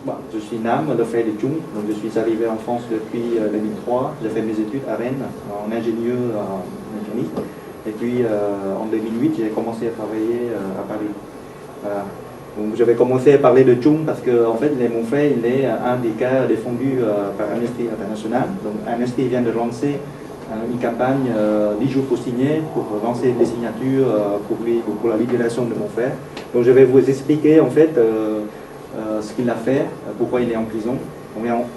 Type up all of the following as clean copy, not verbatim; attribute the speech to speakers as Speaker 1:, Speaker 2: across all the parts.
Speaker 1: Bon, je suis Nam, le frère de Chung, donc je suis arrivé en France depuis 2003. J'ai fait mes études à Rennes en ingénieur en mécanique. Et puis en 2008, j'ai commencé à travailler à Paris. Voilà. Donc je vais commencer à parler de Chung parce que en fait, mon frère, il est un des cas défendus par Amnesty International. Donc Amnesty vient de lancer une campagne 10 jours pour signer, pour lancer des signatures pour la libération de mon frère. Donc je vais vous expliquer en fait ce qu'il a fait, pourquoi il est en prison.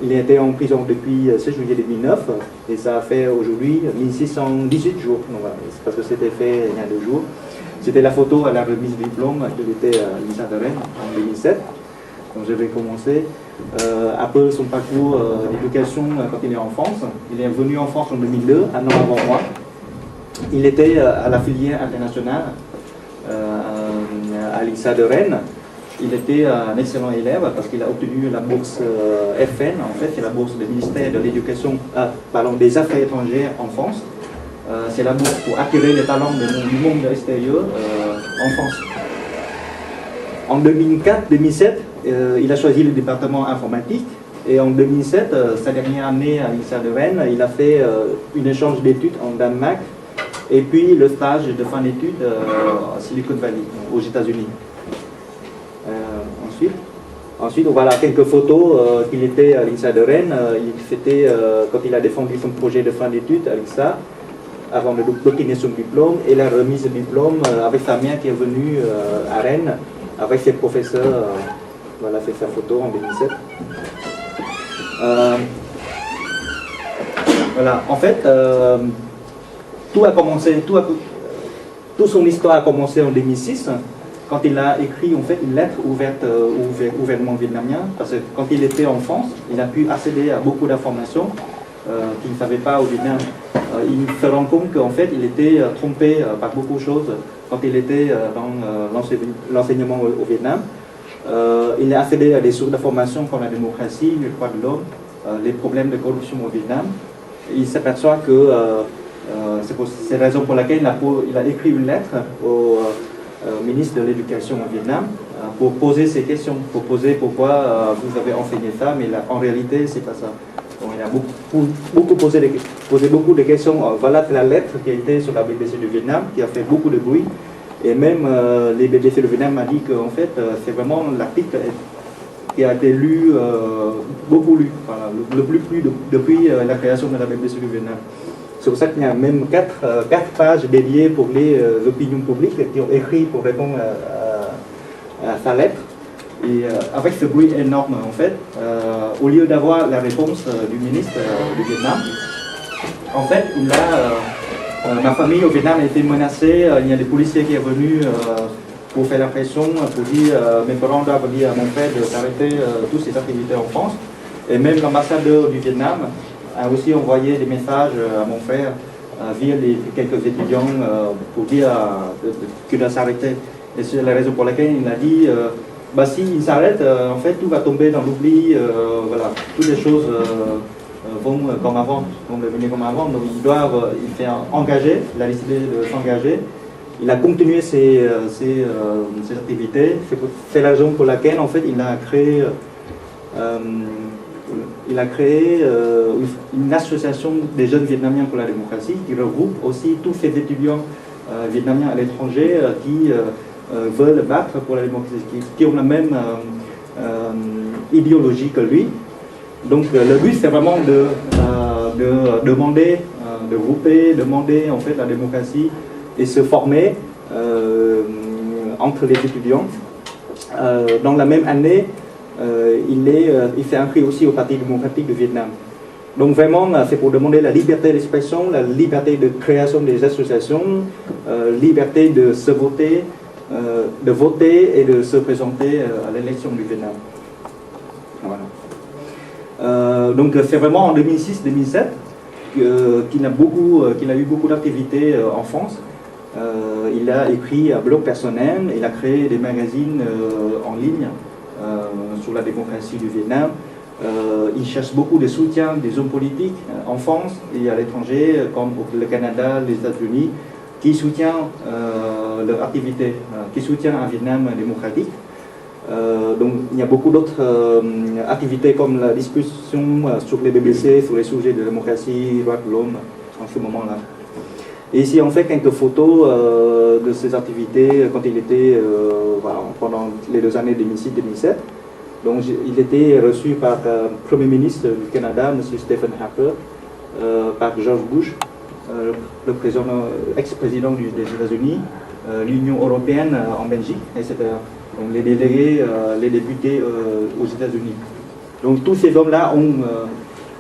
Speaker 1: Il a été en prison depuis 16 juillet 2009 et ça a fait aujourd'hui 1618 jours. Donc, voilà, parce que c'était fait il y a 2 jours. C'était la photo à la remise du diplôme qu'il était à l'INSA de Rennes en 2007. Donc je vais commencer. Après son parcours d'éducation quand il est en France. Il est venu en France en 2002, un an avant moi. Il était à la filière internationale à l'INSA de Rennes. Il était un excellent élève parce qu'il a obtenu la bourse FN, en fait, c'est la bourse du ministère de l'Éducation, des Affaires étrangères en France. C'est la bourse pour attirer les talents du monde extérieur en France. En 2004-2007, il a choisi le département informatique et en 2007, sa dernière année à l'INSA de Rennes, il a fait un échange d'études en Danemark et puis le stage de fin d'études à Silicon Valley, aux États-Unis. Ensuite, voilà quelques photos qu'il était à l'INSA de Rennes. C'était quand il a défendu son projet de fin d'études à l'INSA, avant d'obtenir son diplôme et la remise du diplôme avec sa mère qui est venue à Rennes avec ses professeurs. Voilà, c'est sa photo en 2007. Voilà, en fait, tout a commencé, toute son histoire a commencé en 2006. Quand il a écrit en fait une lettre ouverte au gouvernement vietnamien, parce que quand il était en France, il a pu accéder à beaucoup d'informations qu'il ne savait pas au Vietnam. Il se rend compte qu'en fait il était trompé par beaucoup de choses quand il était dans l'enseignement au Vietnam. Il a accédé à des sources d'informations comme la démocratie, les droits de l'homme, les problèmes de corruption au Vietnam. Il s'aperçoit que c'est pour cette raison pour laquelle il a écrit une lettre au ministre de l'Éducation au Vietnam pour poser ces questions, pour poser pourquoi vous avez enseigné ça, mais là, en réalité, c'est pas ça. Donc, il a beaucoup posé beaucoup de questions. Voilà la lettre qui a été sur la BBC du Vietnam, qui a fait beaucoup de bruit. Et même les BBC du Vietnam m'a dit qu'en fait, c'est vraiment l'article qui a été lu, beaucoup lu, voilà, le plus lu depuis la création de la BBC du Vietnam. C'est pour ça qu'il y a même 4 pages dédiées pour les opinions publiques qui ont écrit pour répondre à sa lettre. Et avec ce bruit énorme, en fait, au lieu d'avoir la réponse du ministre du Vietnam, en fait, ma famille au Vietnam a été menacée. Il y a des policiers qui sont venus pour faire la pression, pour dire mes parents doivent dire à mon frère d'arrêter toutes ses activités en France. Et même l'ambassadeur du Vietnam a aussi envoyé des messages à mon frère via quelques étudiants pour dire qu'il doit s'arrêter. Et c'est la raison pour laquelle il a dit s'il s'arrête, en fait tout va tomber dans l'oubli, voilà, toutes les choses vont comme avant, vont devenir comme avant. Donc il s'est engagé, il a décidé de s'engager. Il a continué ses activités. C'est la raison pour laquelle en fait il a créé une association des jeunes Vietnamiens pour la démocratie qui regroupe aussi tous ces étudiants vietnamiens à l'étranger qui veulent battre pour la démocratie, qui ont la même idéologie que lui. Donc le but c'est vraiment de demander, de grouper, demander en fait la démocratie et se former entre les étudiants. Dans la même année, il s'est inscrit aussi au Parti démocratique du Vietnam. Donc vraiment, c'est pour demander la liberté d'expression, la liberté de création des associations, liberté de se voter, de voter et de se présenter à l'élection du Vietnam. Voilà. Donc c'est vraiment en 2006-2007 qu'il a eu beaucoup d'activités en France. Il a écrit un blog personnel, il a créé des magazines en ligne sur la démocratie du Vietnam. Il cherche beaucoup de soutien des hommes politiques en France et à l'étranger, comme le Canada, les États-Unis, qui soutiennent leur activité, qui soutiennent un Vietnam démocratique. Donc il y a beaucoup d'autres activités comme la discussion sur les BBC, sur les sujets de démocratie, droits de l'homme en ce moment-là. Et ici on fait quelques photos de ces activités quand il était voilà, pendant les 2 années 2006-2007. Donc il était reçu par le Premier ministre du Canada, M. Stephen Harper, par George Bush, le ex-président des États-Unis, l'Union européenne en Belgique, etc. Donc les délégués, les députés aux États-Unis. Donc tous ces hommes-là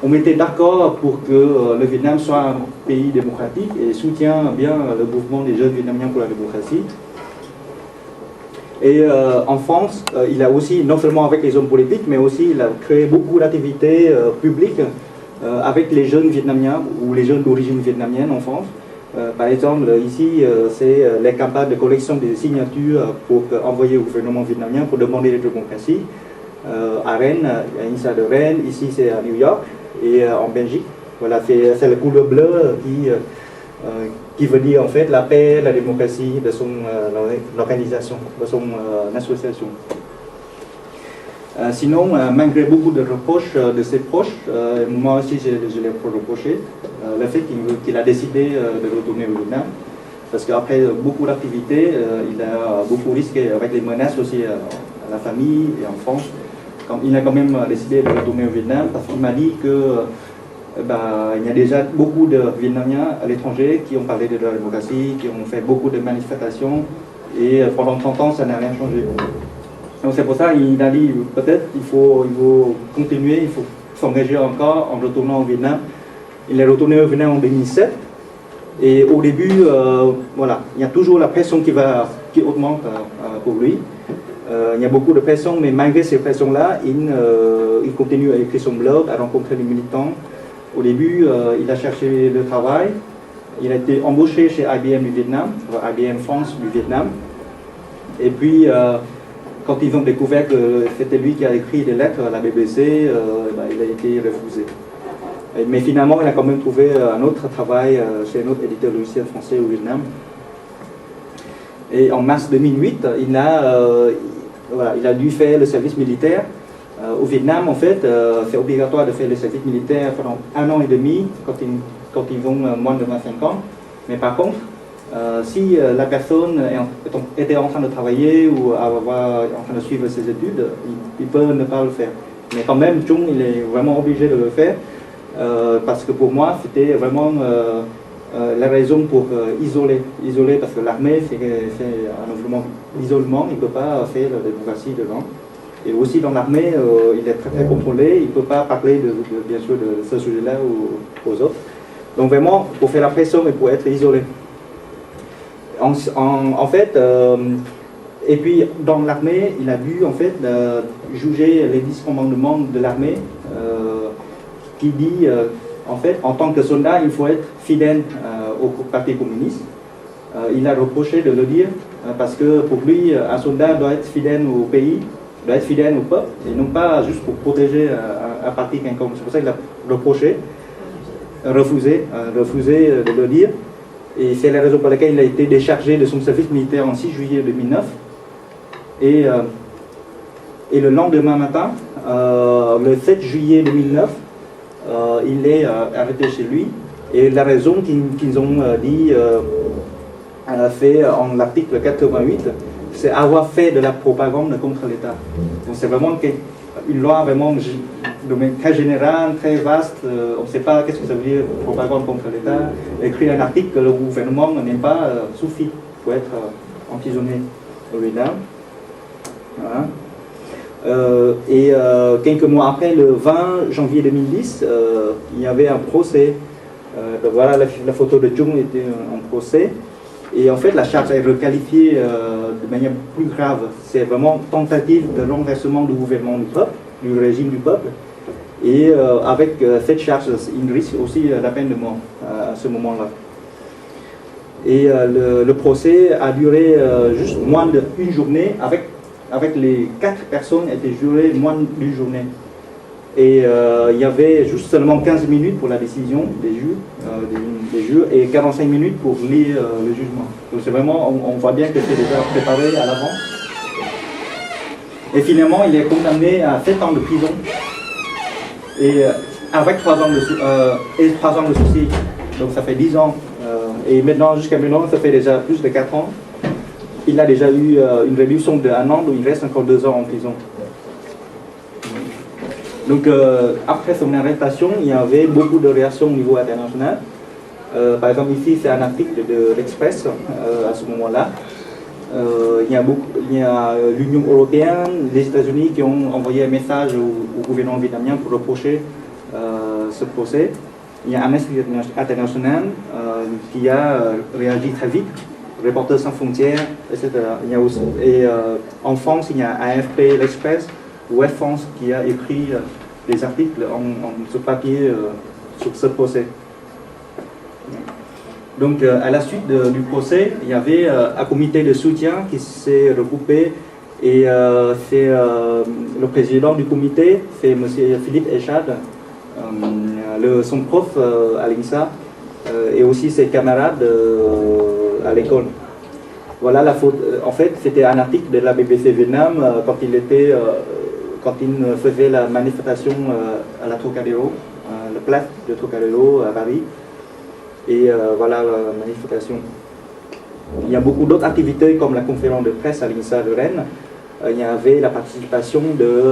Speaker 1: ont été d'accord pour que le Vietnam soit un pays démocratique et soutient bien le mouvement des jeunes vietnamiens pour la démocratie. Et en France, il a aussi, non seulement avec les hommes politiques, mais aussi il a créé beaucoup d'activités publiques avec les jeunes vietnamiens ou les jeunes d'origine vietnamienne en France. Par exemple, ici, c'est les campagnes de collection des signatures pour envoyer au gouvernement vietnamien pour demander la démocratie. À Rennes, à l'INSA de Rennes, ici c'est à New York et en Belgique. Voilà, c'est la couleur bleue qui veut dire en fait la paix, la démocratie de son organisation, de son association. Sinon, malgré beaucoup de reproches de ses proches, moi aussi je l'ai reproché, le fait qu'il a décidé de retourner au Vietnam, parce qu'après beaucoup d'activités, il a beaucoup risqué avec les menaces aussi à la famille et en France. Il a quand même décidé de retourner au Vietnam parce qu'il m'a dit que il y a déjà beaucoup de Vietnamiens à l'étranger qui ont parlé de la démocratie, qui ont fait beaucoup de manifestations et pendant 30 ans ça n'a rien changé. Donc c'est pour ça qu'il a dit peut-être il faut continuer, il faut s'engager encore en retournant au Vietnam. Il est retourné au Vietnam en 2007 et au début, voilà, il y a toujours la pression qui augmente pour lui. Il y a beaucoup de pression, mais malgré ces pressions-là, il continue à écrire son blog, à rencontrer les militants. Au début, il a cherché le travail. Il a été embauché chez IBM du Vietnam, IBM France du Vietnam. Et puis, quand ils ont découvert que c'était lui qui a écrit des lettres à la BBC, il a été refusé. Mais finalement, il a quand même trouvé un autre travail chez un autre éditeur logiciel français au Vietnam. Et en mars 2008, il a dû faire le service militaire. Au Vietnam, en fait, c'est obligatoire de faire le service militaire pendant 1 an et demi quand ils ont moins de 25 ans. Mais par contre, si la personne était en train de travailler ou en train de suivre ses études, il peut ne pas le faire. Mais quand même, Chung, il est vraiment obligé de le faire parce que pour moi, c'était vraiment la raison pour isoler parce que l'armée, c'est un environnement d'isolement, il ne peut pas faire la démocratie dedans. Et aussi dans l'armée, il est très très contrôlé, il ne peut pas parler bien sûr de ce sujet-là aux autres. Donc vraiment, pour faire la pression et pour être isolé. En fait, et puis dans l'armée, il a dû en fait juger les 10 commandements de l'armée qui dit en fait, en tant que soldat, il faut être fidèle au Parti communiste. Il a reproché de le dire parce que pour lui, un soldat doit être fidèle au pays, doit être fidèle au peuple, et non pas juste pour protéger un parti quelconque. C'est pour ça qu'il a reproché, refusé de le dire. Et c'est la raison pour laquelle il a été déchargé de son service militaire en 6 juillet 2009. Et le lendemain matin, le 7 juillet 2009, il est arrêté chez lui. Et la raison qu'ils ont dit, fait en l'article 88, c'est avoir fait de la propagande contre l'État. Donc c'est vraiment une loi vraiment très générale, très vaste. On ne sait pas qu'est-ce que ça veut dire propagande contre l'État. Écrire un article que le gouvernement n'est pas suffit pour être emprisonné au Vietnam. Voilà. Et quelques mois après, le 20 janvier 2010, il y avait un procès. Voilà, la photo de Chung était en procès. Et en fait, la charge est requalifiée de manière plus grave. C'est vraiment tentative de renversement du gouvernement du peuple, du régime du peuple. Et avec cette charge, il risque aussi la peine de mort à ce moment-là. Et le procès a duré juste moins d'une journée, avec les 4 personnes étaient jurées moins d'une journée. Et il y avait juste seulement 15 minutes pour la décision des jurys et 45 minutes pour lire le jugement. Donc c'est vraiment, on voit bien que c'est déjà préparé à l'avance. Et finalement, il est condamné à 7 ans de prison. Et avec 3 ans de sursis. Donc ça fait 10 ans. Et maintenant, jusqu'à maintenant, ça fait déjà plus de 4 ans. Il a déjà eu une réduction de 1 an, donc il reste encore 2 ans en prison. Donc après son arrestation, il y avait beaucoup de réactions au niveau international. Par exemple, ici, c'est un article de l'Express à ce moment-là. Il y a l'Union européenne, les États-Unis qui ont envoyé un message au gouvernement vietnamien pour reprocher ce procès. Il y a Amnesty International qui a réagi très vite, Reporters sans frontières, etc. Il y a aussi, en France, il y a AFP, l'Express, West France qui a écrit des articles sur papier sur ce procès. Donc à la suite du procès, il y avait un comité de soutien qui s'est regroupé et c'est le président du comité, c'est M. Philippe Echad, son prof à l'INSA et aussi ses camarades à l'école. Voilà la faute. En fait, c'était un article de la BBC Vietnam quand il faisait la manifestation à la Trocadéro, la place de Trocadéro à Paris. Et voilà la manifestation. Il y a beaucoup d'autres activités comme la conférence de presse à l'INSA de Rennes. Il y avait la participation de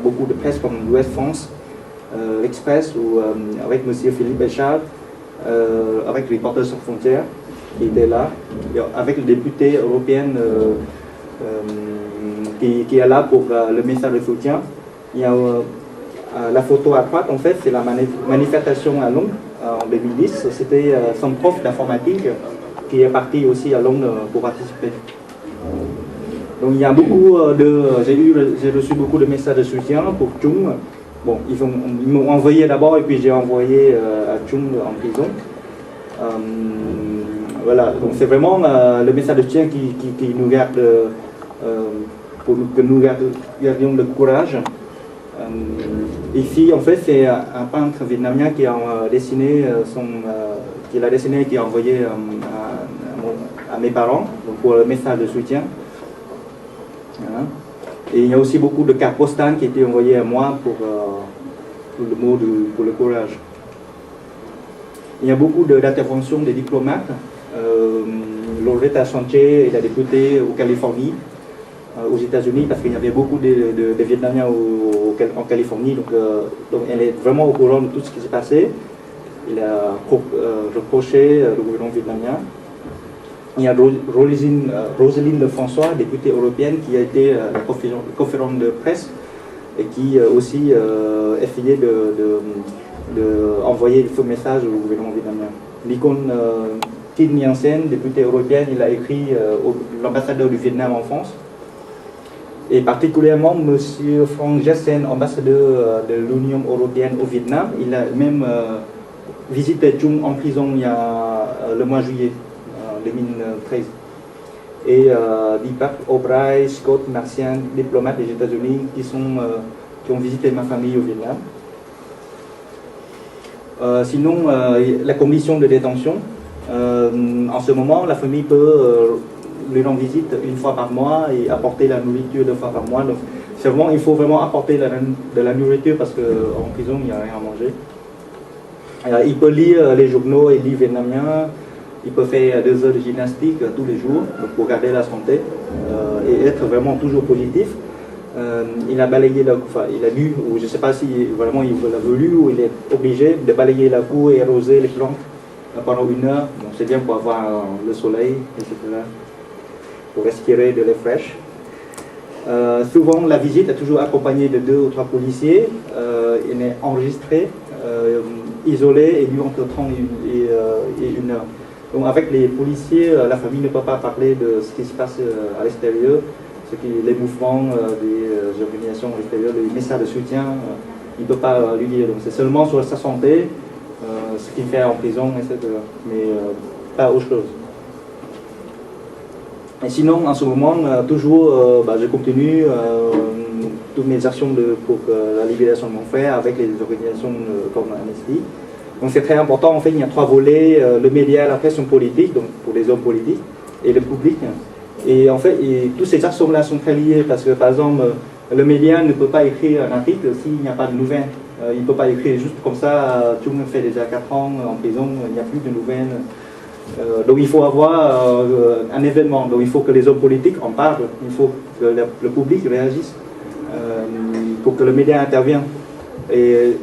Speaker 1: beaucoup de presse comme l'Ouest France, l'Express, ou avec M. Philippe Echard, avec Reporters sans frontières qui était là, et avec le député européen qui est là pour le message de soutien. Il y a la photo à droite, en fait, c'est la manifestation à Londres en 2010. C'était son prof d'informatique qui est parti aussi à Londres pour participer. Donc il y a beaucoup j'ai reçu beaucoup de messages de soutien pour Chung. Bon, ils m'ont envoyé d'abord et puis j'ai envoyé à Chung en prison. Voilà, donc c'est vraiment le message de soutien qui nous garde, pour que nous gardions le courage. Ici, en fait, c'est un peintre vietnamien qui a dessiné et qui a envoyé à mes parents donc pour le message de soutien. Voilà. Et il y a aussi beaucoup de cartes postales qui étaient envoyées à moi pour le courage. Il y a beaucoup d'interventions des diplomates. Loretta Sanchez est la députée en Californie, aux États-Unis, parce qu'il y avait beaucoup de Vietnamiens en Californie, donc elle est vraiment au courant de tout ce qui s'est passé. Il a reproché le gouvernement vietnamien. Il y a Roselyne Lefrançois, députée européenne, qui a été à la conférence de presse et qui aussi essayait d'envoyer ce message au gouvernement vietnamien. L'icône Tin Nguyen Sen, députée européenne, il a écrit l'ambassadeur du Vietnam en France. Et particulièrement M. Frank Jessen, ambassadeur de l'Union européenne au Vietnam, il a même visité Chung en prison il y a le mois de juillet 2013. Et Deepak O'Brien, Scott Marcian, diplomate des États-Unis qui ont visité ma famille au Vietnam. Sinon, la condition de détention. En ce moment, la famille peut lui rendre visite une fois par mois et apporter la nourriture 2 fois par mois. Donc, il faut vraiment apporter de la nourriture parce qu'en prison, il n'y a rien à manger. Alors, il peut lire les journaux et livres vietnamiens. Il peut faire 2 heures de gymnastique tous les jours pour garder la santé et être vraiment toujours positif. Il a balayé il a dû, ou je ne sais pas si vraiment il l'a voulu ou il est obligé de balayer la cour et arroser les plantes pendant 1 heure. Donc c'est bien pour avoir le soleil, etc. Pour respirer de l'air fraîche. Souvent la visite est toujours accompagnée de 2 ou 3 policiers. Il est enregistré, isolé et lu entre 30 et 1 heure. Donc avec les policiers, la famille ne peut pas parler de ce qui se passe à l'extérieur, les mouvements des organisations à l'extérieur, les messages de soutien, il ne peut pas lui dire. Donc c'est seulement sur sa santé, ce qu'il fait en prison, etc. Mais pas autre chose. Et sinon, en ce moment, toujours, je continue toutes mes actions pour la libération de mon frère avec les organisations comme Amnesty. Donc c'est très important, en fait, il y a 3 volets, le média, la pression politique, donc pour les hommes politiques, et le public. Et en fait, tous ces actions-là sont très liés parce que, par exemple, le média ne peut pas écrire un article s'il n'y a pas de nouvelles. Il ne peut pas écrire juste comme ça, tout le monde fait déjà 4 ans en prison, il n'y a plus de nouvelles. Donc il faut avoir un événement, donc il faut que les hommes politiques en parlent, il faut que le public réagisse, pour que le média intervienne. Et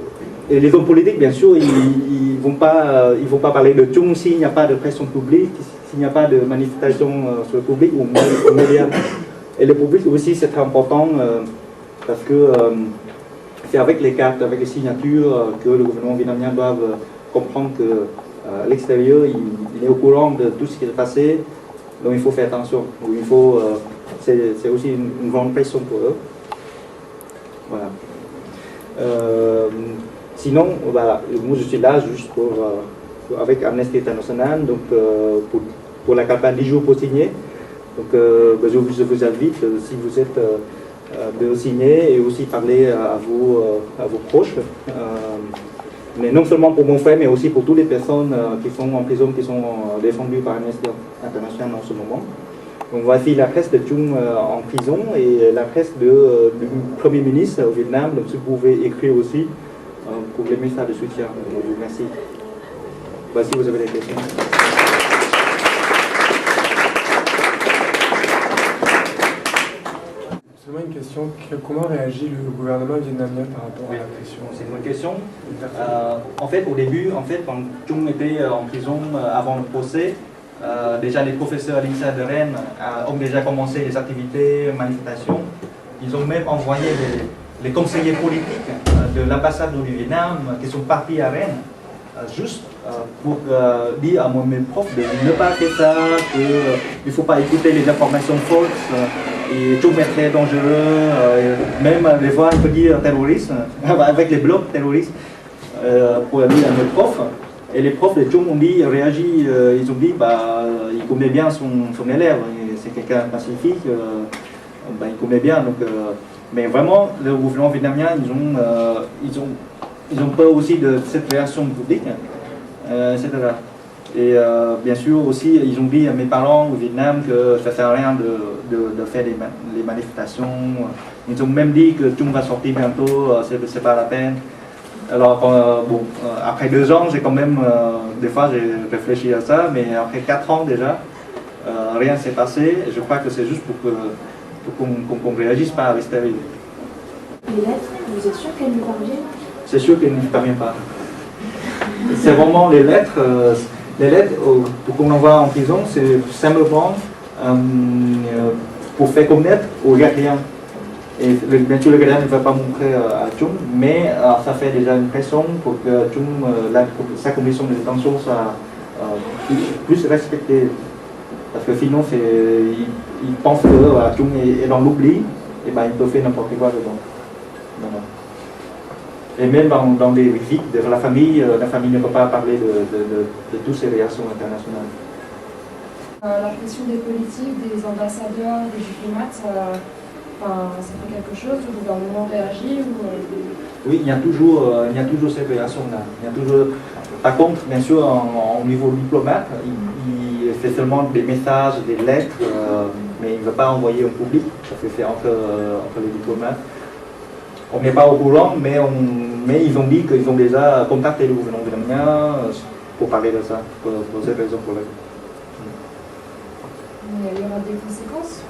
Speaker 1: les hommes politiques, bien sûr, ils vont pas parler de Chung s'il n'y a pas de pression publique, s'il n'y a pas de manifestation sur le public ou aux médias. Et le public aussi, c'est très important parce que c'est avec les cartes, avec les signatures que le gouvernement vietnamien doit comprendre que à l'extérieur, il est au courant de tout ce qui est passé, donc il faut faire attention. Donc il faut, c'est aussi une grande pression pour eux. Voilà. Sinon, voilà, moi je suis là juste avec Amnesty International, donc pour la campagne 10 jours pour signer. Donc je vous invite, si vous êtes, de signer et aussi parler à vos proches. Mais non seulement pour mon frère, mais aussi pour toutes les personnes qui sont en prison, qui sont défendues par Amnesty International en ce moment. Donc voici la presse de Chung en prison et la presse du Premier ministre au Vietnam. Donc si vous pouvez écrire aussi pour les messages de soutien. Donc, merci. Voici, vous avez des questions.
Speaker 2: Seulement une question, comment réagit le gouvernement vietnamien par rapport à la pression?
Speaker 1: C'est une bonne question. En fait, au début, quand Chung était en prison avant le procès, déjà les professeurs à l'INSA de Rennes ont déjà commencé les activités, manifestations. Ils ont même envoyé les conseillers politiques de l'ambassade du Vietnam qui sont partis à Rennes, juste pour dire à mes profs de ne pas faire ça, qu'il ne faut pas écouter les informations fausses, et Chung est très dangereux, même des fois on peut dire terroriste, avec les blogs terroristes, pour dire à mes profs. Et les profs de Chung ont dit, réagi, ils ont dit, il connaît bien son élève, c'est quelqu'un de pacifique, il connaît bien. Donc, mais vraiment, le gouvernement vietnamien, ils ont peur aussi de cette réaction publique, etc. Et bien sûr aussi, ils ont dit à mes parents au Vietnam que ça ne sert à rien de faire les manifestations. Ils ont même dit que Chung va sortir bientôt, c'est pas la peine. Alors, après 2 ans, j'ai quand même, des fois j'ai réfléchi à ça, mais après 4 ans déjà, rien ne s'est passé. Je crois que c'est juste pour qu'on ne réagisse pas à l'extérieur.
Speaker 3: Les lettres, vous êtes sûr qu'elles nous parviennent?
Speaker 1: C'est sûr qu'elles ne nous parviennent pas. C'est vraiment les lettres qu'on envoie en prison, c'est simplement pour faire connaître aux gardiens. Et bien sûr, le gardien ne va pas montrer à Chung, mais ça fait déjà une pression pour que Chung, sa condition de détention soit plus respectée. Parce que sinon, il pense que Chung est dans l'oubli, et il peut faire n'importe quoi dedans. Voilà. Et même dans des visites de la famille ne peut pas parler de toutes ces réactions internationales.
Speaker 3: La pression des politiques, des ambassadeurs, des diplomates, ça fait quelque chose, le gouvernement réagit
Speaker 1: Oui, il y a toujours cette réaction-là. Par contre, bien sûr, au niveau diplomate, il fait seulement des messages, des lettres, mais il ne veut pas envoyer au public, parce que c'est entre les diplomates. On n'est pas au courant, mais ils ont dit qu'ils ont déjà contacté le gouvernement vietnamien pour parler de ça, pour cette raison.
Speaker 3: Mais il y aura des conséquences,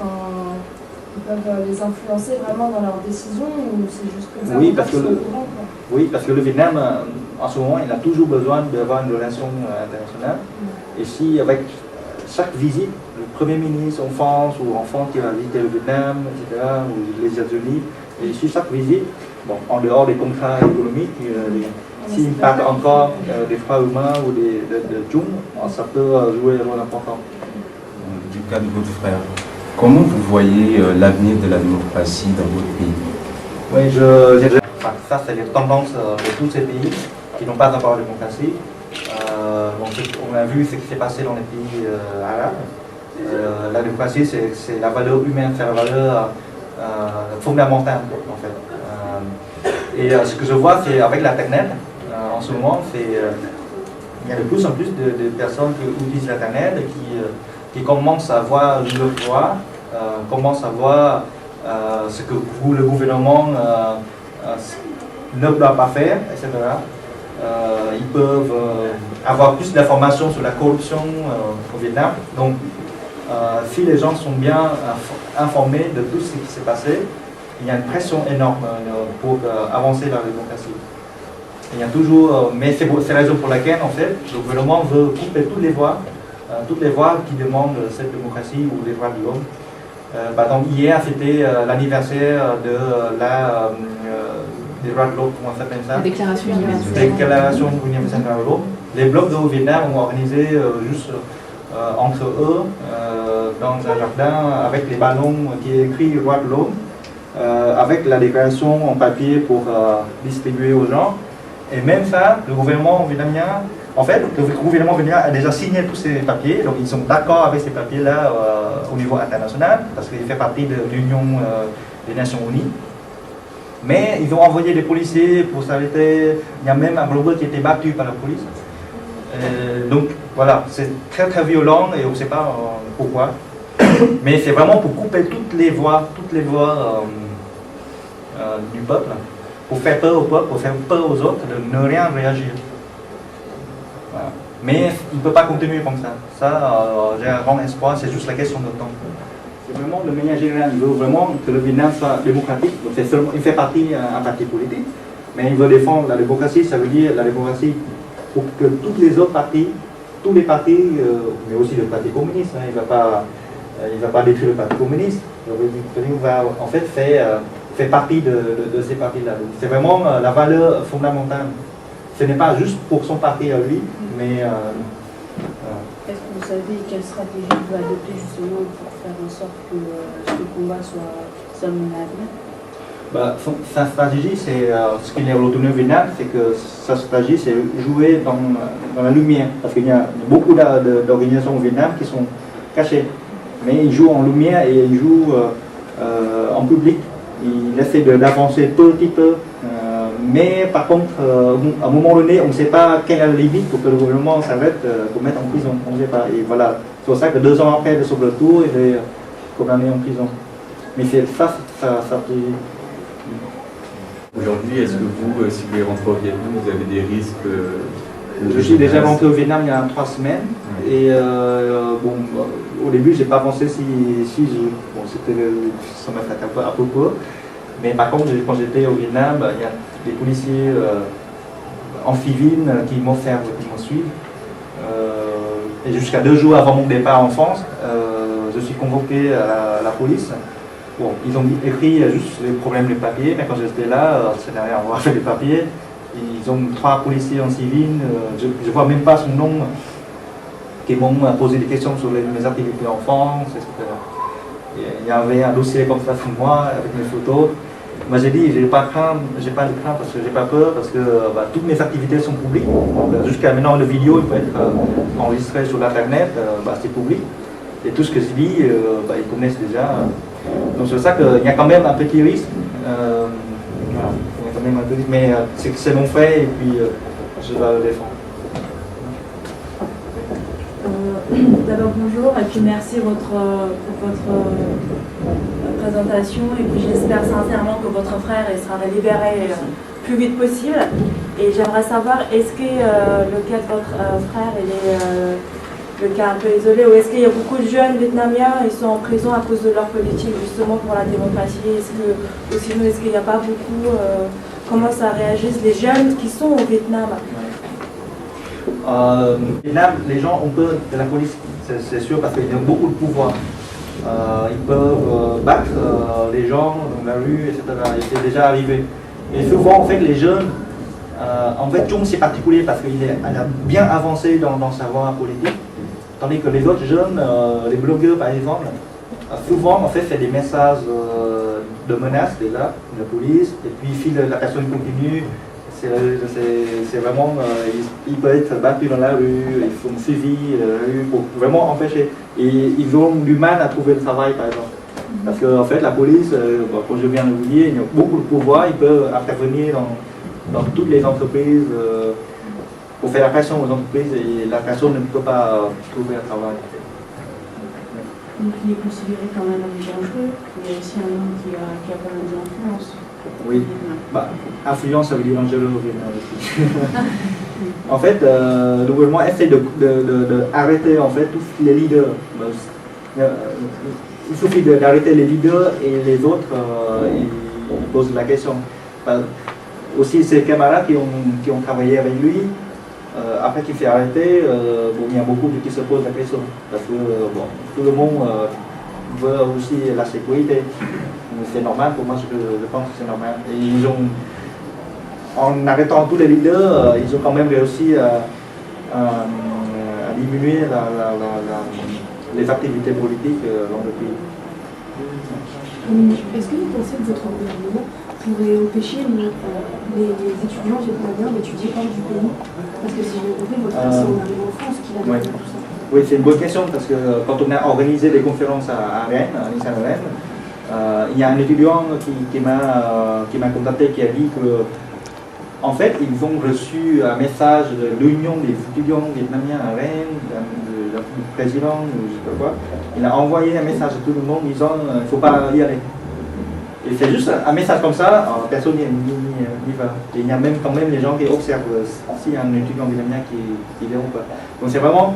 Speaker 3: ils peuvent les influencer vraiment dans leurs décisions, ou c'est juste comme ça?
Speaker 1: Oui, parce que le Vietnam, en ce moment, il a toujours besoin d'avoir une relation internationale. Et si avec chaque visite, le Premier ministre en France ou en France qui va visiter le Vietnam, etc., ou les États-Unis, et si chaque visite, en dehors des contrats économiques, s'il parle encore des droits humains ou de Chung, ça peut jouer un rôle important.
Speaker 4: Du cas de votre frère, comment vous voyez l'avenir de la démocratie dans votre pays?
Speaker 1: Oui, ça c'est les tendances de tous ces pays qui n'ont pas encore de démocratie. On a vu ce qui s'est passé dans les pays arabes. La démocratie, c'est la valeur humaine, c'est la valeur fondamentale en fait. Et ce que je vois, c'est avec l'Internet, en ce moment, il y a de plus en plus de personnes qui utilisent l'Internet et qui commencent à voir le droit, commencent à voir ce que le gouvernement ne doit pas faire, etc. Ils peuvent avoir plus d'informations sur la corruption au Vietnam. Donc, si les gens sont bien informés de tout ce qui s'est passé, il y a une pression énorme pour avancer dans la démocratie. Il y a toujours, mais c'est la raison pour laquelle, en fait, le gouvernement veut couper toutes les voix qui demandent cette démocratie ou les droits de l'homme. Par exemple, hier, c'était l'anniversaire des droits de l'homme, comment ça s'appelle ça?
Speaker 5: La déclaration universelle.
Speaker 1: Déclaration universelle de l'homme. Les blocs de Vietnam ont organisé juste entre eux, dans un jardin, avec les ballons qui écrit droits de l'homme, avec la déclaration en papier pour distribuer aux gens. Et même ça, le gouvernement vietnamien, en fait, le gouvernement vietnamien a déjà signé tous ces papiers, donc ils sont d'accord avec ces papiers-là au niveau international, parce qu'il fait partie de l'Union des Nations Unies. Mais ils ont envoyé des policiers pour s'arrêter. Il y a même un blogueur qui a été battu par la police. Donc voilà, c'est très très violent et on ne sait pas pourquoi. Mais c'est vraiment pour couper toutes les voix du peuple, pour faire peur au peuple, pour faire peur aux autres, de ne rien réagir. Voilà. Mais il ne peut pas continuer comme ça. Ça, j'ai un grand espoir, c'est juste la question de temps. C'est vraiment, de manière générale, il veut vraiment que le Vietnam soit démocratique. Il fait partie d'un parti politique, mais il veut défendre la démocratie. Ça veut dire la démocratie pour que tous les autres partis, tous les partis, mais aussi le parti communiste, il ne va pas détruire le parti communiste. Il va en fait faire partie de ces partis-là. C'est vraiment la valeur fondamentale. Ce n'est pas juste pour son parti à lui, mais
Speaker 6: est-ce que vous savez quelle stratégie il va adopter justement pour faire en sorte que ce combat soit mené à bien?
Speaker 1: Sa stratégie, c'est ce qu'il est retenu au Vietnam, c'est que sa stratégie, c'est jouer dans la lumière. Parce qu'il y a beaucoup d'organisations au Vietnam qui sont cachées. Mais il joue en lumière et il joue en public. Il essaie d'avancer petit à peu. Mais par contre, à un moment donné, on ne sait pas quelle est la limite pour que le gouvernement s'arrête pour mettre en prison. On ne sait pas. Et voilà, c'est pour ça que 2 ans après son retour, il est condamné en prison. Mais c'est ça,
Speaker 7: Aujourd'hui, est-ce que vous, si vous voulez rentrer au Vietnam, vous avez des risques
Speaker 1: Je suis déjà rentré au Vietnam il y a 3 semaines. Et au début, j'ai pas pensé si ça m'a fait un peu à propos. Mais par contre, quand j'étais au Vietnam, il y a des policiers amphibines qui m'observent, qui me suivent. Et jusqu'à 2 jours avant mon départ en France, je suis convoqué à la police. Bon, ils ont écrit juste les problèmes des papiers, mais quand j'étais là, ça n'a rien à voir avec les papiers. Ils ont 3 policiers en civil, je ne vois même pas son nom, qui m'ont posé des questions sur mes activités en France, etc. Et il y avait un dossier comme ça sur moi, avec mes photos. Moi j'ai dit, j'ai pas de crainte parce que j'ai pas peur, parce que toutes mes activités sont publiques. Jusqu'à maintenant, le vidéo il peut être enregistré sur l'internet, c'est public. Et tout ce que je dis, ils connaissent déjà. Donc c'est pour ça qu'il y a quand même un petit risque. Il y a quand même un petit risque, mais c'est mon fait et puis je vais le défendre.
Speaker 6: D'abord bonjour et puis merci pour votre présentation et puis j'espère sincèrement que votre frère sera libéré le plus vite possible. Et j'aimerais savoir, est-ce que le cas de votre frère est le cas un peu isolé ou est-ce qu'il y a beaucoup de jeunes vietnamiens qui sont en prison à cause de leur politique justement pour la démocratie? Ou sinon est-ce qu'il n'y a pas beaucoup comment ça réagissent les jeunes qui sont au Vietnam?
Speaker 1: Vietnam, les gens ont peur de la police, c'est sûr, parce qu'ils ont beaucoup de pouvoir. Ils peuvent battre les gens dans la rue, etc. Et c'est déjà arrivé. Et souvent, en fait, les jeunes, en fait, Chung c'est particulier parce qu'il a bien avancé dans sa voie politique. Tandis que les autres jeunes, les blogueurs par exemple, souvent, en fait, c'est des messages de menaces déjà, de la police. Et puis, si la personne continue, c'est vraiment, ils peuvent être battus dans la rue, ils sont suivis dans la rue pour vraiment empêcher. Et ils ont du mal à trouver le travail par exemple. Parce qu'en fait la police, comme je viens de vous dire, ils ont beaucoup de pouvoir, ils peuvent intervenir dans toutes les entreprises pour faire la pression aux entreprises et la personne ne peut pas trouver un travail.
Speaker 5: Donc il est considéré comme un homme dangereux, mais aussi un homme qui a pas mal d'influence.
Speaker 1: Oui. Bah, influence, ça veut dire dangereux au Vietnam aussi. En fait, le gouvernement essaie d'arrêter en fait tous les leaders. Il suffit d'arrêter les leaders et les autres, ils posent la question. Aussi ses camarades qui ont travaillé avec lui, après qu'il fait arrêter, il y a beaucoup qui se posent la question. Parce que tout le monde veut aussi la sécurité. C'est normal, pour moi je pense que c'est normal. Et ils ont, en arrêtant tous les leaders, ils ont quand même réussi à diminuer les activités politiques dans le pays.
Speaker 5: Est-ce que vous pensez que votre gouvernement pourrait empêcher les étudiants vietnamiens d'étudier hors du pays? Parce que si j'ai compris, votre frère, c'est en arrivant en France qu'il a
Speaker 1: ouais.
Speaker 5: tout ça.
Speaker 1: Oui, c'est une bonne question parce que quand on a organisé des conférences à Rennes, à l'INSA de Rennes, il y a un étudiant qui m'a contacté qui a dit que en fait, ils ont reçu un message de l'Union des étudiants vietnamiens à Rennes, du président, ou je sais pas quoi. Il a envoyé un message à tout le monde disant il ne faut pas y aller. Et c'est juste un message comme ça, personne n'y va. Et il y a même quand même les gens qui observent s'il y a un étudiant vietnamien qui vient ou pas. Donc c'est vraiment,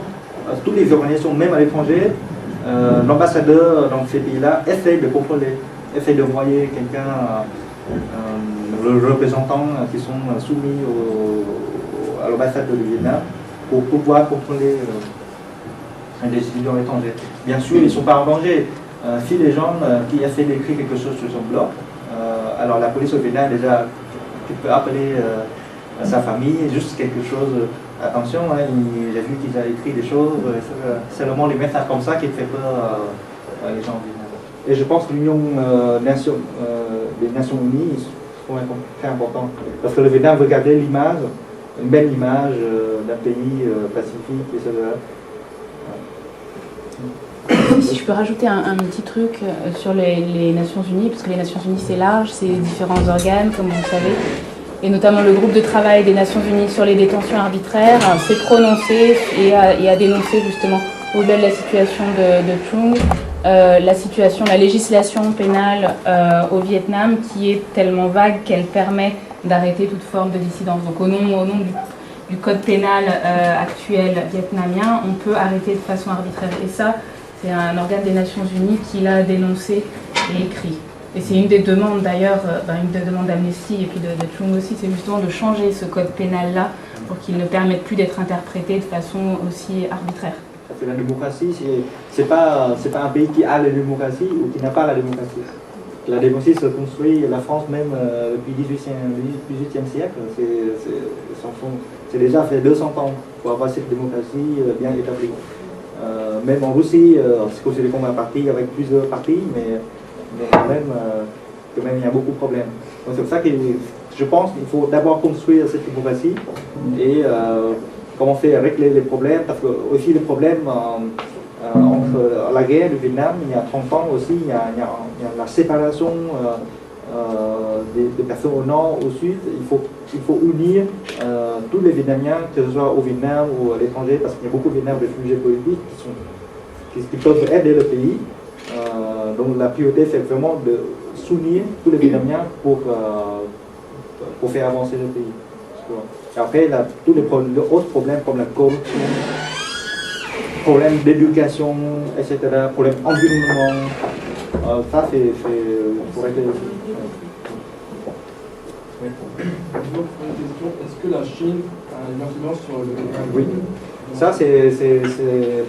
Speaker 1: toutes les organisations, même à l'étranger, l'ambassadeur dans ces pays-là essaie de contrôler, essaie de envoyer quelqu'un, le représentant qui sont soumis à l'ambassade du Vietnam pour pouvoir contrôler les étudiants étrangers. Bien sûr, ils ne sont pas en danger. Si les gens qui essaient d'écrire quelque chose sur son blog, alors la police au Vietnam déjà, tu peux appeler sa famille, juste quelque chose, attention, j'ai vu qu'ils ont écrit des choses, c'est seulement les messages comme ça qui fait peur les gens au Vietnam. Et je pense que l'Union des Nations Unies sont très importants, parce que le Vietnam veut garder l'image, une belle image d'un pays pacifique, etc.
Speaker 8: Si je peux rajouter un petit truc sur les Nations Unies, parce que les Nations Unies c'est large, c'est différents organes, comme vous le savez, et notamment le groupe de travail des Nations Unies sur les détentions arbitraires s'est prononcé et a dénoncé justement, au-delà de la situation de Trung, la législation pénale au Vietnam qui est tellement vague qu'elle permet d'arrêter toute forme de dissidence. Donc au nom du code pénal actuel vietnamien, on peut arrêter de façon arbitraire. Et ça, c'est un organe des Nations Unies qui l'a dénoncé et écrit. Et c'est une des demandes d'ailleurs, une des demandes d'Amnesty et puis de Trung aussi, c'est justement de changer ce code pénal-là pour qu'il ne permette plus d'être interprété de façon aussi arbitraire.
Speaker 1: La démocratie, c'est pas un pays qui a la démocratie ou qui n'a pas la démocratie. La démocratie se construit, la France même depuis le 18e siècle, c'est déjà fait 200 ans pour avoir cette démocratie bien établie. Même en Russie, c'est considéré comme un parti avec plusieurs partis, mais quand même, il y a beaucoup de problèmes. Donc c'est pour ça que je pense qu'il faut d'abord construire cette démocratie et commencer à régler les problèmes, parce que aussi les problèmes entre la guerre du Vietnam, il y a 30 ans aussi, il y a la séparation des personnes au nord, au sud. Il faut unir tous les Vietnamiens, que ce soit au Vietnam ou à l'étranger, parce qu'il y a beaucoup de Vietnamiens réfugiés politiques qui peuvent aider le pays. Donc la priorité, c'est vraiment de s'unir tous les Vietnamiens pour faire avancer le pays. Et après, tous les autres problèmes comme la corruption, problèmes d'éducation, etc., problèmes environnement, ça c'est pour régler aussi.
Speaker 2: Oui. Donc, une question, est-ce que la Chine a une influence sur le Vietnam?
Speaker 1: Oui, ça c'est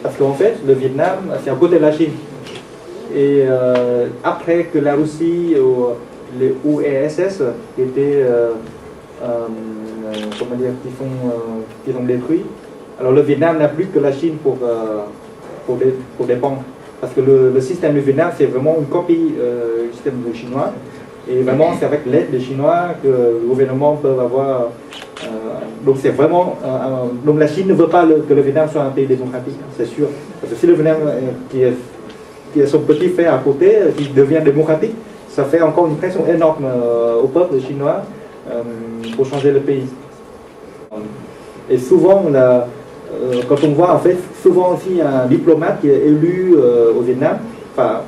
Speaker 1: parce qu'en fait, le Vietnam, c'est à côté de la Chine. Et après que la Russie, les URSS, qui étaient, qui ont détruit, alors le Vietnam n'a plus que la Chine pour dépendre. Parce que le système du Vietnam, c'est vraiment une copie du système chinois. Et vraiment, c'est avec l'aide des Chinois que le gouvernement peut avoir. Donc c'est vraiment. Donc la Chine ne veut pas que le Vietnam soit un pays démocratique, c'est sûr. Parce que si le Vietnam, qui a son petit frère à côté, qui devient démocratique, ça fait encore une pression énorme au peuple chinois pour changer le pays. Et souvent, quand on voit en fait souvent aussi un diplomate qui est élu au Vietnam, enfin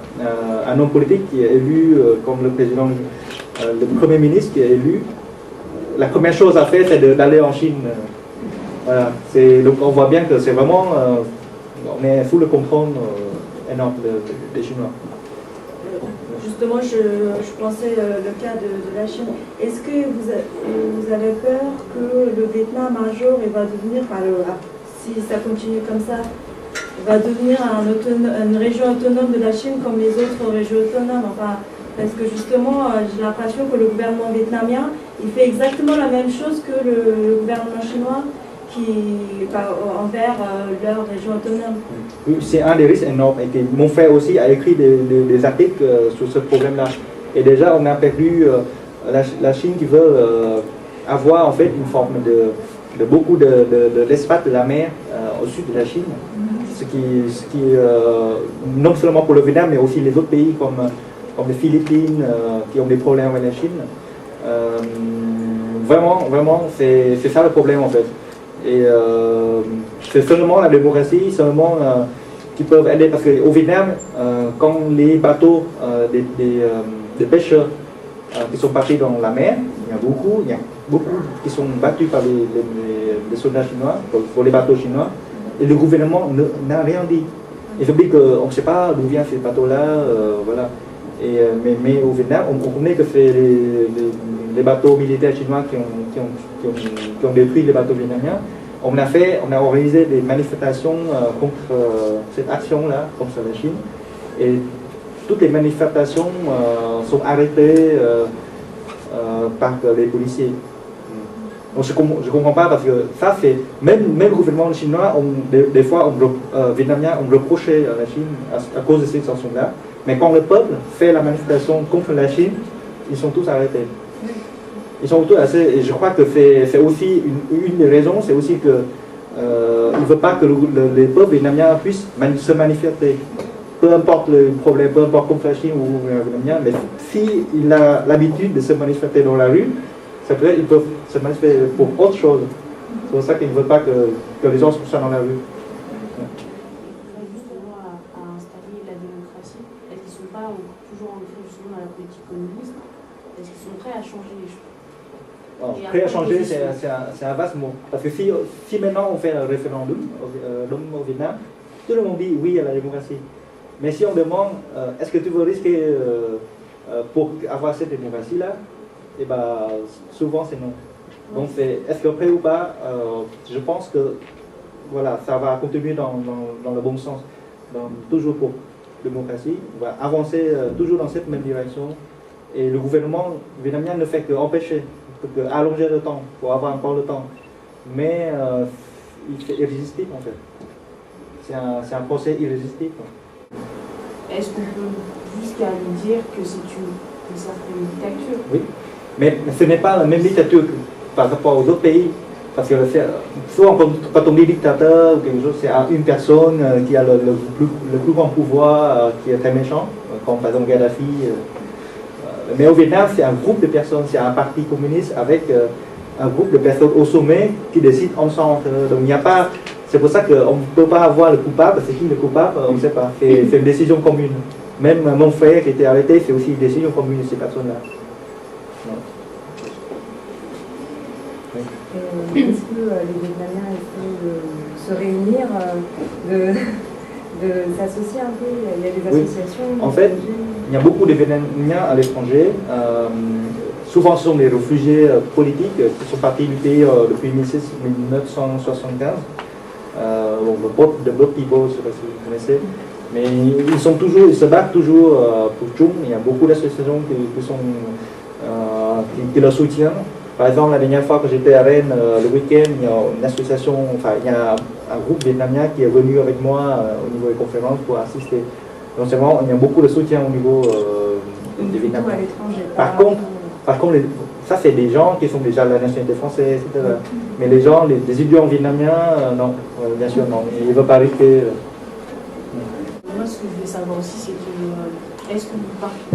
Speaker 1: un homme politique qui est élu comme le président, le premier ministre qui est élu, la première chose à faire c'est d'aller en Chine. Voilà. Donc on voit bien que c'est vraiment, on est sous le contrôle énorme des Chinois.
Speaker 6: Justement, je pensais le cas de la Chine. Est-ce que vous avez peur que le Vietnam un jour il va devenir, si ça continue comme ça, il va devenir une région autonome de la Chine comme les autres régions autonomes? Enfin, parce que justement, j'ai l'impression que le gouvernement vietnamien, il fait exactement la même chose que le gouvernement chinois envers leur région autonome.
Speaker 1: Oui, c'est un des risques énormes. Et mon frère aussi a écrit des articles sur ce problème-là. Et déjà, on a perdu la Chine qui veut avoir en fait une forme de beaucoup d'espace de la mer au sud de la Chine. Ce qui non seulement pour le Vietnam, mais aussi les autres pays comme les Philippines qui ont des problèmes avec la Chine. Vraiment, c'est ça le problème en fait. Et c'est seulement la démocratie, seulement qui peuvent aider. Parce qu'au Vietnam, quand les bateaux des pêcheurs qui sont partis dans la mer, il y a beaucoup qui sont battus par les soldats chinois, pour les bateaux chinois, et le gouvernement n'a rien dit. Il faut dire qu'on ne sait pas d'où viennent ces bateaux-là, voilà. Mais au Vietnam, on connaît que c'est les bateaux militaires chinois qui ont détruit les bateaux vietnamiens. On a organisé des manifestations contre cette action-là, contre la Chine. Et toutes les manifestations sont arrêtées par les policiers. Donc je ne comprends pas parce que ça, c'est même le gouvernement chinois, des fois, vietnamiens ont reproché à la Chine à cause de ces sanctions-là. Mais quand le peuple fait la manifestation contre la Chine, ils sont tous arrêtés. Ils sont tous assez, et je crois que c'est aussi une des raisons, c'est aussi que il ne veut pas que les peuples vietnamiens puissent se manifester. Peu importe le problème, peu importe contre la Chine ou le Vietnamien, mais s'il a l'habitude de se manifester dans la rue, ça peut être ils peuvent se manifester pour autre chose. C'est pour ça qu'ils ne veulent pas que les gens soient dans la rue.
Speaker 5: Justement, à installer la démocratie, est-ce qu'ils ne sont pas toujours ancrés justement dans la politique communiste? Est-ce qu'ils sont prêts à changer les choses?
Speaker 1: Prêt à changer, c'est un vaste mot. Parce que si maintenant on fait un référendum au Vietnam, tout le monde dit oui à la démocratie. Mais si on demande est-ce que tu veux risquer pour avoir cette démocratie-là, et ben, souvent c'est non. Donc est-ce que prêt ou pas, je pense que voilà, ça va continuer dans le bon sens. Toujours pour la démocratie, on va avancer toujours dans cette même direction. Et le gouvernement vietnamien ne fait qu'empêcher, allonger le temps, pour avoir encore le temps. Mais c'est irrésistible en fait. C'est un procès irrésistible.
Speaker 5: Est-ce qu'on peut jusqu'à dire que c'est une certaine dictature?
Speaker 1: Oui, mais ce n'est pas la même dictature que par rapport aux autres pays. Parce que souvent quand on dit dictateur ou quelque chose, c'est une personne qui a le plus grand pouvoir, qui est très méchant, comme par exemple Gaddafi. Mais au Vietnam, c'est un groupe de personnes, c'est un parti communiste avec un groupe de personnes au sommet qui décident ensemble. Donc il n'y a pas. C'est pour ça qu'on ne peut pas avoir le coupable. C'est qui le coupable? On ne sait pas. C'est une décision commune. Même mon frère qui était arrêté, c'est aussi une décision commune de ces personnes-là.
Speaker 9: Est-ce que les Vietnamiens essaient de se réunir, de s'associer un peu? Il y a des associations?
Speaker 1: En fait, il y a beaucoup de Vietnamiens à l'étranger. Souvent, ce sont des réfugiés politiques qui sont partis du pays depuis 1975. The Blood People, je ne sais pas si vous connaissez. Mais ils se battent toujours pour Chung. Il y a beaucoup d'associations qui le soutiennent. Par exemple, la dernière fois que j'étais à Rennes, le week-end, il y a une association, il y a un groupe vietnamien qui est venu avec moi au niveau des conférences pour assister. Donc c'est vraiment, il y a beaucoup de soutien au niveau des Vietnamiens. Par contre, ça c'est des gens qui sont déjà de la nationalité française, etc. Mais les gens, les étudiants vietnamiens, non, bien sûr non, ils ne veulent pas risquer.
Speaker 5: Moi, ce que je voulais savoir aussi, c'est que
Speaker 8: est-ce que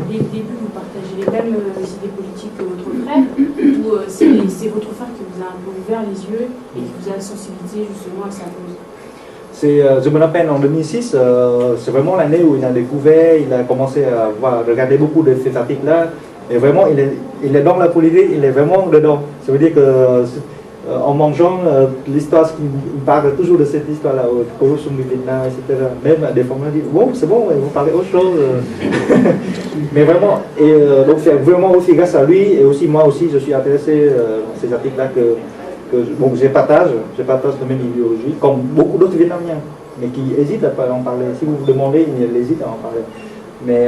Speaker 8: dès le début vous partagez les mêmes idées politiques que votre frère, ou c'est votre frère qui vous a un peu ouvert les yeux et qui vous a sensibilisé justement à sa cause?
Speaker 1: Je me rappelle en 2006, c'est vraiment l'année où il a découvert, il a commencé à regarder beaucoup de ces articles-là, et vraiment il est dans la politique, il est vraiment dedans. Ça veut dire que en mangeant l'histoire, il parle toujours de cette histoire-là, au corruption du Vietnam, etc. Même des fois, on dit bon, c'est bon, vous parlez autre chose. Mais vraiment, et donc c'est vraiment aussi grâce à lui, et aussi moi aussi, je suis intéressé dans ces articles-là que bon, je partage la même idéologie, comme beaucoup d'autres Vietnamiens, mais qui hésitent à en parler. Si vous vous demandez, ils hésitent à en parler. Mais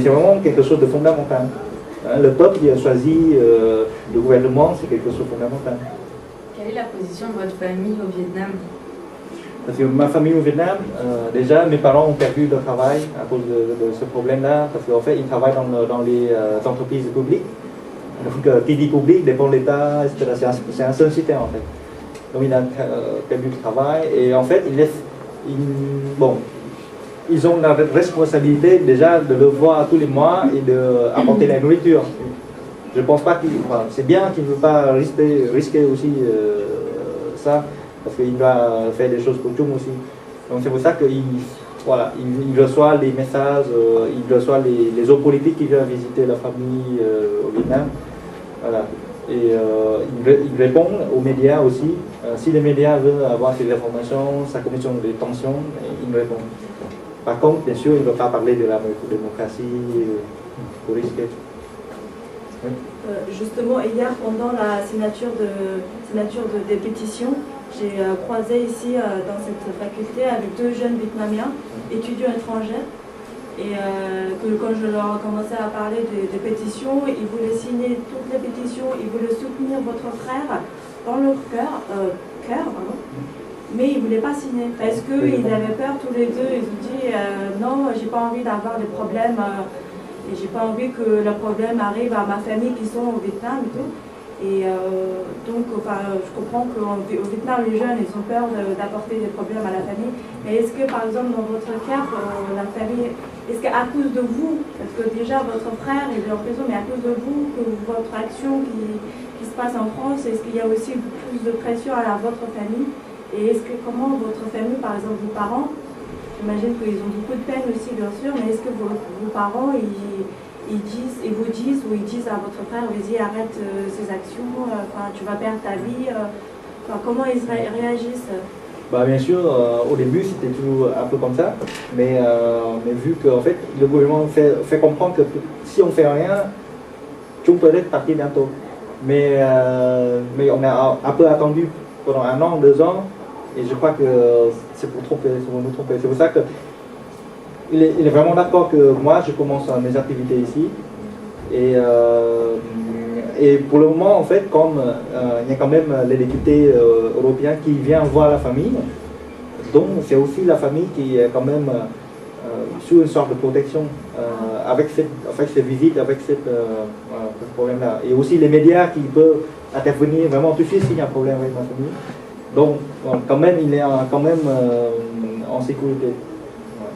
Speaker 1: c'est vraiment quelque chose de fondamental. Hein, le peuple qui a choisi le gouvernement, c'est quelque chose de fondamental.
Speaker 9: Quelle est la position de votre famille au Vietnam?
Speaker 1: Parce que ma famille au Vietnam, déjà, mes parents ont perdu leur travail à cause de ce problème-là, parce qu'en fait, ils travaillent dans les entreprises publiques. Donc, qui dit public dépend de l'État, etc. C'est un sollicitaire, en fait. Donc, il a perdu le travail, et en fait, ils ont la responsabilité déjà de le voir tous les mois et d'apporter la nourriture. Je pense pas c'est bien qu'il ne veut pas risquer aussi ça, parce qu'il doit faire des choses pour tout aussi. Donc c'est pour ça qu'il reçoit les messages, il reçoit les hommes politiques qui viennent visiter la famille au Vietnam. Voilà. Et il répond aux médias aussi. Si les médias veulent avoir ces informations, sa commission de tension, il répond. Par contre, bien sûr, il ne veut pas parler de la démocratie pour risquer. Oui.
Speaker 6: Justement, hier, pendant la signature des pétitions, j'ai croisé ici dans cette faculté avec 2 jeunes Vietnamiens, étudiants étrangers, et quand je leur commençais à parler des pétitions, ils voulaient signer toutes les pétitions, ils voulaient soutenir votre frère dans leur cœur, mais ils ne voulaient pas signer parce qu'ils avaient peur tous les deux. Ils ont dit non, j'ai pas envie d'avoir des problèmes et j'ai pas envie que le problème arrive à ma famille qui sont au Vietnam et tout. Et donc, je comprends qu'au Vietnam, les jeunes, ils ont peur d'apporter des problèmes à la famille. Mais est-ce que, par exemple, dans votre cas, la famille, est-ce qu'à cause de vous, parce que déjà votre frère il est en prison, mais à cause de vous, que votre action qui se passe en France, est-ce qu'il y a aussi plus de pression à votre famille? Et comment votre famille, par exemple vos parents, j'imagine qu'ils ont beaucoup de peine aussi, bien sûr, mais est-ce que vos parents, ils vous disent à votre frère, vas-y, arrête ces actions, tu vas perdre ta vie, comment ils réagissent?
Speaker 1: Bien sûr, au début c'était toujours un peu comme ça, mais vu que en fait, le gouvernement fait comprendre que si on ne fait rien, tout peut être parti bientôt. Mais on a un peu attendu pendant 1 an, 2 ans, et je crois que c'est pour nous tromper. C'est pour ça qu'il est vraiment d'accord que moi je commence mes activités ici. Et pour le moment, en fait, comme il y a quand même les députés européens qui viennent voir la famille, donc c'est aussi la famille qui est quand même sous une sorte de protection avec ces visites, avec ce problème-là. Et aussi les médias qui peuvent intervenir vraiment tout de suite s'il y a un problème avec ma famille. Donc, quand même, il est quand même en sécurité. Ouais.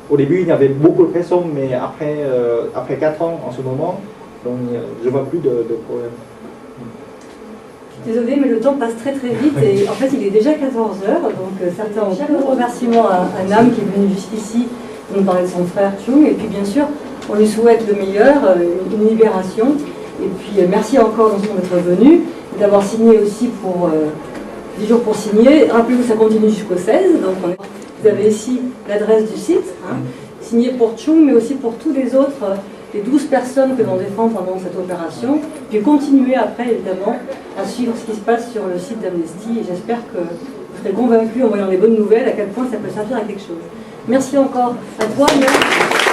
Speaker 1: Au début, il y avait beaucoup de pression, mais après 4 ans, en ce moment, donc, je ne vois plus de problème.
Speaker 9: Désolée, mais le temps passe très très vite et en fait il est déjà 14h, donc certains ont beaucoup de remerciements à Nam qui est venu jusqu'ici pour nous parler de son frère Chung, et puis bien sûr on lui souhaite le meilleur, une libération, et puis merci encore d'être venu, d'avoir signé aussi pour 10 jours pour signer. Rappelez-vous, ça continue jusqu'au 16, donc vous avez ici l'adresse du site, signé pour Chung, mais aussi pour tous les autres, les 12 personnes que l'on défend pendant cette opération, puis continuer après évidemment à suivre ce qui se passe sur le site d'Amnesty, et j'espère que vous serez convaincus en voyant les bonnes nouvelles à quel point ça peut servir à quelque chose. Merci encore à toi, Yann.